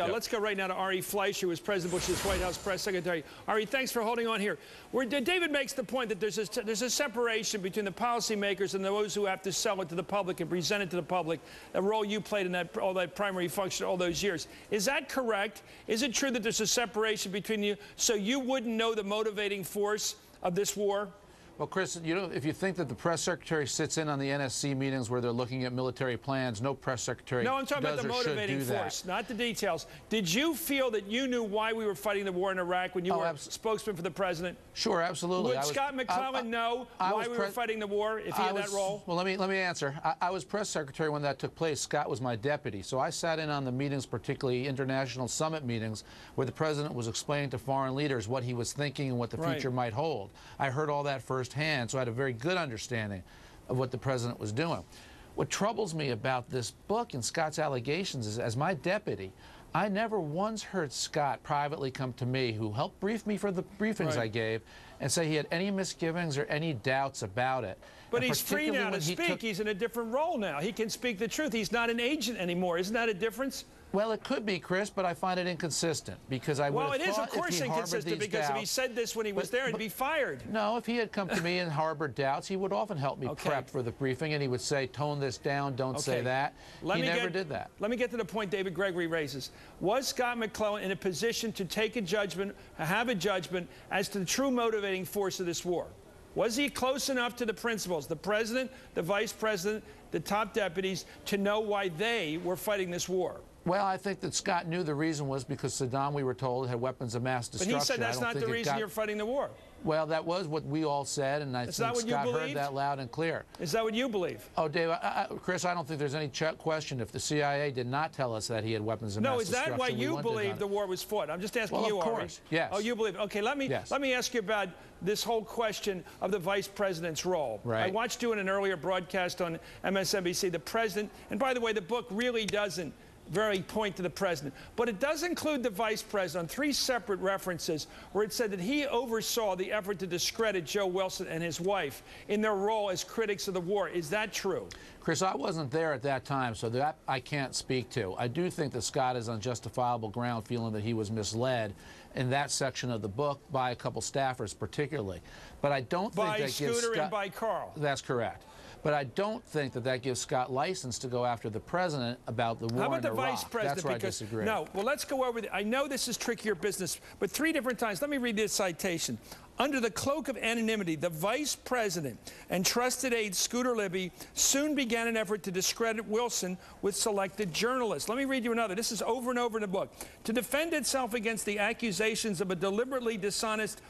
break. Let's go right now to Ari Fleischer, who was President Bush's White House press secretary. Ari, thanks for holding on here. David makes the point that there's a separation between the policymakers and those who have to sell it to the public and present it to the public, a role you played in all that primary function all those years. Is that correct? Is it true that there's a separation between you, so you wouldn't know the motivating force of this war? Well, Chris, you know, if you think that the press secretary sits in on the NSC meetings where they're looking at military plans, no press secretary No, I'm talking about the motivating force, not the details. Did you feel that you knew why we were fighting the war in Iraq when you were spokesman for the president? Sure, absolutely. Would Scott McClellan know why we were fighting the war if he had that role? Well, let me answer. I was press secretary when that took place. Scott was my deputy, so I sat in on the meetings, particularly international summit meetings, where the president was explaining to foreign leaders what he was thinking and what the future might hold. I heard all that firsthand, so I had a very good understanding of what the president was doing. What troubles me about this book and Scott's allegations is, as my deputy, I never once heard Scott privately come to me, who helped brief me for the briefings I gave, and say he had any misgivings or any doubts about it. But he's free now to speak. He's in a different role now. He can speak the truth. He's not an agent anymore. Isn't that a difference? Well, it could be, Chris, but I find it inconsistent because I would have thought if he harbored these doubts... Well, it is, of course, inconsistent because if he said this when he was there, he'd be fired. No, if he had come to me and harbored doubts, he would often help me prep for the briefing, and he would say, tone this down, don't say that. He never did that. Let me get to the point David Gregory raises. Was Scott McClellan in a position to take a judgment, have a judgment, as to the true motivating force of this war? Was he close enough to the principals, the president, the vice president, the top deputies, to know why they were fighting this war? Well, I think that Scott knew the reason was because Saddam, we were told, had weapons of mass destruction. But he said that's not the reason you're fighting the war. Well, that was what we all said, and I think Scott heard that loud and clear. Is that what you believe? Oh, Dave, Chris, I don't think there's any question if the CIA did not tell us that he had weapons of mass destruction. No, is that why you believe the war was fought? I'm just asking you, Ari. Of course, yes. Oh, you believe. Okay, let me ask you about this whole question of the vice president's role. I watched you in an earlier broadcast on MSNBC. The president, and by the way, the book really doesn't point to the president, but it does include the vice president on 3 separate references where it said that he oversaw the effort to discredit Joe Wilson and his wife in their role as critics of the war. Is that true? Chris, I wasn't there at that time, so that I can't speak to. I do think that Scott is on justifiable ground feeling that he was misled in that section of the book by a couple staffers particularly. But I don't think that gives Scott... By Scooter and by Carl. That's correct. But I don't think that that gives Scott license to go after the president about the war in Iraq. How about the vice president? That's where I disagree. No, well, let's go over I know this is trickier business, but 3 different times. Let me read this citation. Under the cloak of anonymity, the vice president and trusted aide Scooter Libby soon began an effort to discredit Wilson with selected journalists. Let me read you another. This is over and over in the book. To defend itself against the accusations of a deliberate dishonesty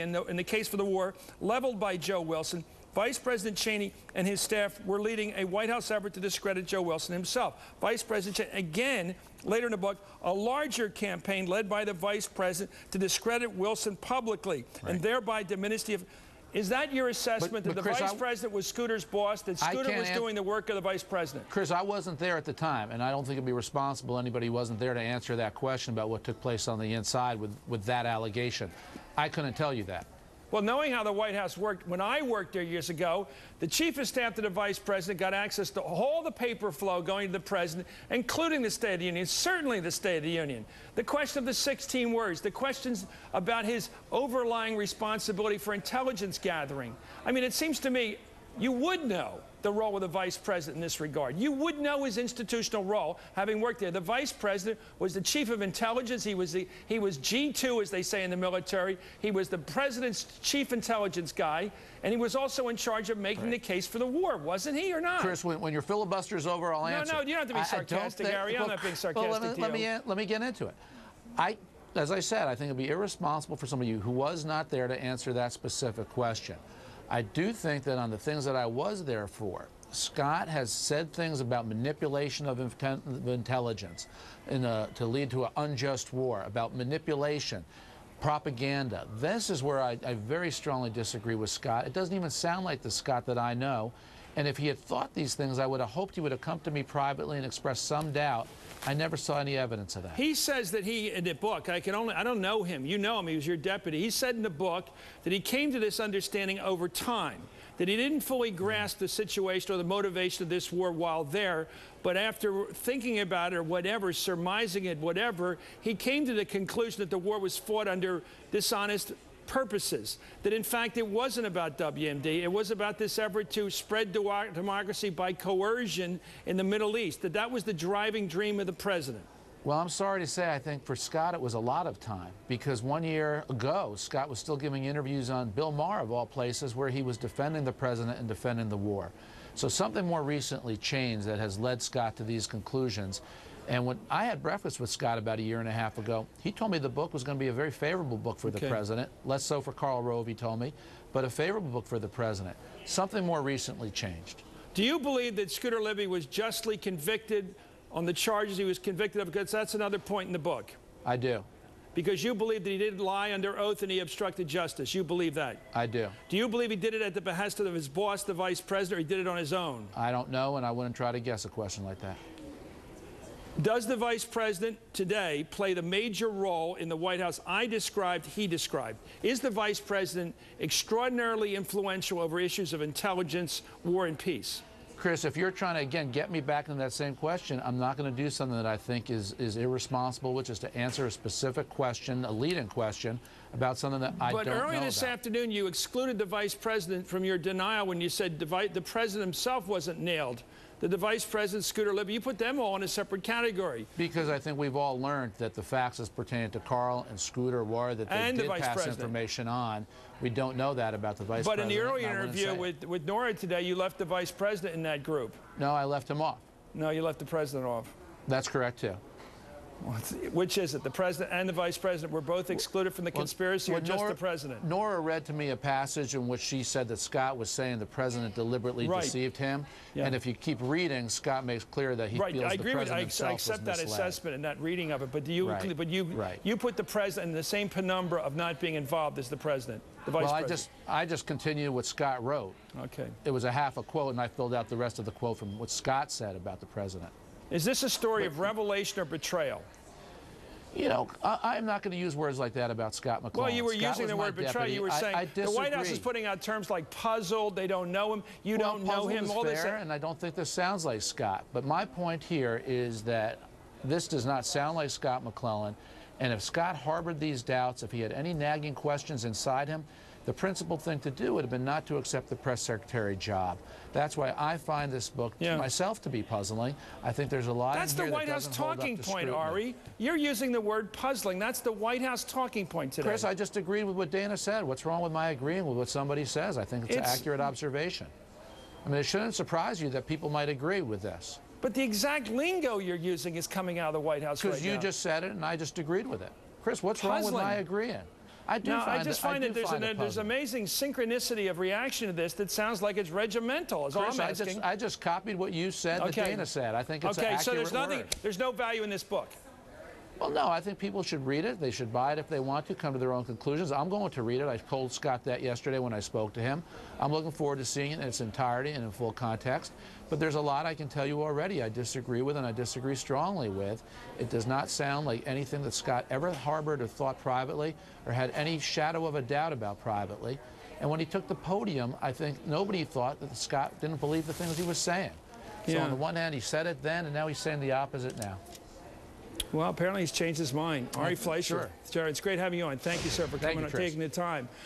in the case for the war leveled by Joe Wilson, Vice President Cheney and his staff were leading a White House effort to discredit Joe Wilson himself. Vice President Cheney, again, later in the book, a larger campaign led by the vice president to discredit Wilson publicly and thereby diminish the... Is that your assessment, that the vice president was Scooter's boss, that Scooter was doing the work of the vice president? Chris, I wasn't there at the time, and I don't think it'd be responsible anybody who wasn't there to answer that question about what took place on the inside with that allegation. I couldn't tell you that. Well, knowing how the White House worked, when I worked there years ago, the chief of staff to the vice president got access to all the paper flow going to the president, including the State of the Union, certainly the State of the Union. The question of the 16 words, the questions about his overlying responsibility for intelligence gathering. I mean, it seems to me you would know the role of the vice president in this regard. You would know his institutional role, having worked there. The vice president was the chief of intelligence. He was G2, as they say in the military. He was the president's chief intelligence guy, and he was also in charge of making the case for the war, wasn't he, or not? Chris, when your filibuster's over, I'll answer. No, you don't have to be sarcastic, Harry. I'm not being sarcastic to you. Let me get into it. As I said, I think it would be irresponsible for somebody who was not there to answer that specific question. I do think that on the things that I was there for, Scott has said things about manipulation of intelligence to lead to an unjust war, about manipulation, propaganda. This is where I very strongly disagree with Scott. It doesn't even sound like the Scott that I know. And if he had thought these things, I would have hoped he would have come to me privately and expressed some doubt. I never saw any evidence of that. He says that in the book, I don't know him. You know him. He was your deputy. He said in the book that he came to this understanding over time, that he didn't fully grasp the situation or the motivation of this war while there, but after thinking about it or whatever, surmising it, whatever, he came to the conclusion that the war was fought under dishonest purposes, that in fact it wasn't about WMD, it was about this effort to spread democracy by coercion in the Middle East, that was the driving dream of the president. Well, I'm sorry to say, I think for Scott it was a lot of time, because 1 year ago, Scott was still giving interviews on Bill Maher, of all places, where he was defending the president and defending the war. So something more recently changed that has led Scott to these conclusions. And when I had breakfast with Scott about 1.5 years ago, he told me the book was going to be a very favorable book for the president, less so for Karl Rove, he told me, but a favorable book for the president. Something more recently changed. Do you believe that Scooter Libby was justly convicted on the charges he was convicted of? Because that's another point in the book. I do. Because you believe that he didn't lie under oath and he obstructed justice. You believe that? I do. Do you believe he did it at the behest of his boss, the vice president, or he did it on his own? I don't know, and I wouldn't try to guess a question like that. Does the vice president today play the major role in the White House I described, he described? Is the vice president extraordinarily influential over issues of intelligence, war, and peace? Chris, if you're trying to, again, get me back into that same question, I'm not going to do something that I think is irresponsible, which is to answer a specific question, a leading question, about something that I don't know about. But earlier this afternoon, you excluded the vice president from your denial when you said the president himself wasn't nailed. The vice president, Scooter Libby, you put them all in a separate category. Because I think we've all learned that the facts as pertaining to Karl and Scooter were that they did pass information on. We don't know that about the vice president. But in the earlier interview with Nora today, you left the vice president in that group. No, I left him off. No, you left the president off. That's correct, too. Which is it? The president and the vice president were both excluded from the conspiracy, or just the president? Nora read to me a passage in which she said that Scott was saying the president deliberately deceived him. Yeah. And if you keep reading, Scott makes clear that he feels the president himself was misled. I accept that assessment and that reading of it, but you put the president in the same penumbra of not being involved as the president, the vice president. I just continue what Scott wrote. Okay. It was a half a quote, and I filled out the rest of the quote from what Scott said about the president. Is this a story of revelation or betrayal? You know, I'm not going to use words like that about Scott McClellan. Well, you were using the word betrayal. You were saying the White House is putting out terms like puzzled, they don't know him, you don't know him, all this. And I don't think this sounds like Scott. But my point here is that this does not sound like Scott McClellan. And if Scott harbored these doubts, if he had any nagging questions inside him, the principal thing to do would have been not to accept the press secretary job. That's why I find this book myself to be puzzling. I think there's a lot That's in here the White House talking point, Ari. You're using the word puzzling. That's the White House talking point today. Chris, I just agreed with what Dana said. What's wrong with my agreeing with what somebody says? I think it's an accurate observation. I mean, it shouldn't surprise you that people might agree with this. But the exact lingo you're using is coming out of the White House right now. Because you just said it and I just agreed with it. Chris, what's wrong with my agreeing? I just find that there's amazing synchronicity of reaction to this that sounds like it's regimental, is all I'm asking. I just copied what you said that Dana said. I think it's an accurate word. There's no value in this book. Well, no, I think people should read it. They should buy it if they want to, come to their own conclusions. I'm going to read it. I told Scott that yesterday when I spoke to him. I'm looking forward to seeing it in its entirety and in full context. But there's a lot I can tell you already I disagree with, and I disagree strongly with. It does not sound like anything that Scott ever harbored or thought privately or had any shadow of a doubt about privately. And when he took the podium, I think nobody thought that Scott didn't believe the things he was saying. So on the one hand, he said it then, and now he's saying the opposite now. Well, apparently he's changed his mind. Ari Fleischer. Sure. It's great having you on. Thank you, sir, for coming and taking the time.